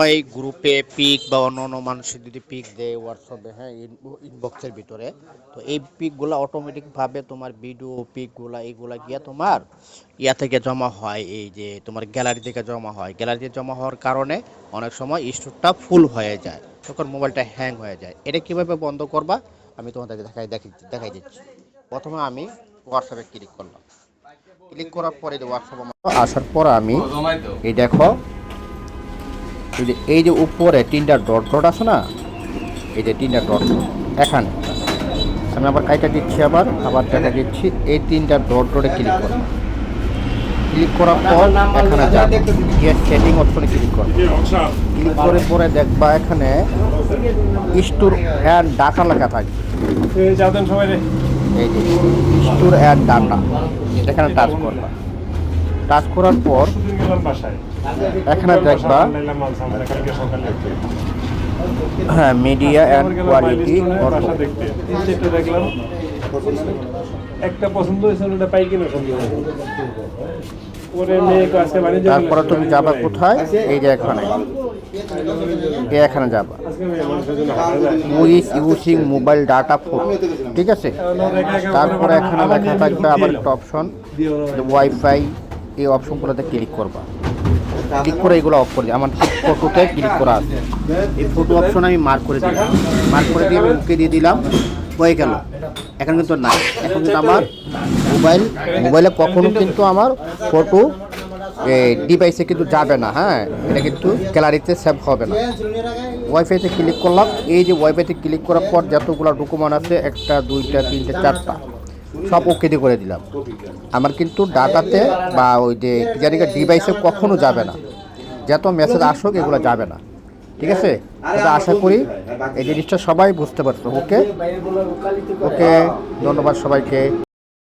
ওই গ্রুপে পিক বা অন্য মানুষের যদি পিক দেয় হোয়াটসঅ্যাপে, হ্যাঁ, ইনবক্সের ভিতরে, তো এই পিকগুলো অটোমেটিকভাবে তোমার ভিডিও পিকগুলো এইগুলা গিয়া তোমার ইয়া থেকে জমা হয়, এই যে তোমার গ্যালারি থেকে জমা হয়। গ্যালারিতে জমা হওয়ার কারণে অনেক সময় স্টোরটা ফুল হয়ে যায়, তখন মোবাইলটা হ্যাং হয়ে যায়। এটা কিভাবে বন্ধ করবা আমি তোমাদেরকে দেখাই দিচ্ছি। প্রথমে আমি হোয়াটসঅ্যাপে ক্লিক করলাম। ক্লিক করার পরে যে হোয়াটসঅ্যাপ আসার পর আমি এই দেখো, এই যে উপরে তিনটা ডট ডট আছে না, এই যে তিনটা ডট এখানে আমি আবার কাইটা দিচ্ছি, আবার দেখা দিচ্ছি। এই তিনটা ডট ডটে ক্লিক করব। ক্লিক করার পর এখানে যাব, গিয়ে সেটিং অপশনে ক্লিক করব। ক্লিক করে পরে দেখবা এখানে স্টোর অ্যান্ড ডাটা লেখা থাকবে। এই যে স্টোর অ্যান্ড ডাটা, এখানে টাচ করবা। টাচ করার পর এখানে দেখবা, হ্যাঁ, মিডিয়া অ্যান্ড কোয়ালিটি দেখলাম একটা পছন্দ হয়েছে, ওটা পাই কিনা সন্দেহ। তারপরে তুমি যাবা কোথায়, এই যে এখানে যাবা with using mobile data phone, ঠিক আছে। তারপরে এখানে লেখা থাকবে আবার একটা অপশন, ওয়াইফাই। এই অপশনগুলোতে ক্লিক করবা। ক্লিক করে এগুলো অফ করে দিই। আমার ফটোতে ক্লিক করা আছে, এই ফটো অপশন আমি মার্ক করে দিলাম। মার্ক করে দিয়ে ওকে দিয়ে দিলাম, হয়ে গেল। এখন কিন্তু না, এখন কিন্তু আমার মোবাইলে কখনো কিন্তু আমার ফটো ডিভাইসে কিন্তু যাবে না, হ্যাঁ, এটা কিন্তু গ্যালারিতে সেভ হবে না। ওয়াইফাইতে ক্লিক করলাম। এই যে ওয়াইফাইতে ক্লিক করার পর যতগুলো ডকুমেন্ট আছে, 1টা 2টা 3টে 4টা, সব ওকে দিয়ে করে দিলাম। আমার কিন্তু ডাটাতে বা ওই যে জায়গায় ডিভাইসে কখনো যাবে না, যত মেসেজ আসুক এগুলো যাবে না, ঠিক আছে। তবে আশা করি এই জিনিসটা সবাই বুঝতে পারছো। ওকে ওকে, ধন্যবাদ সবাইকে।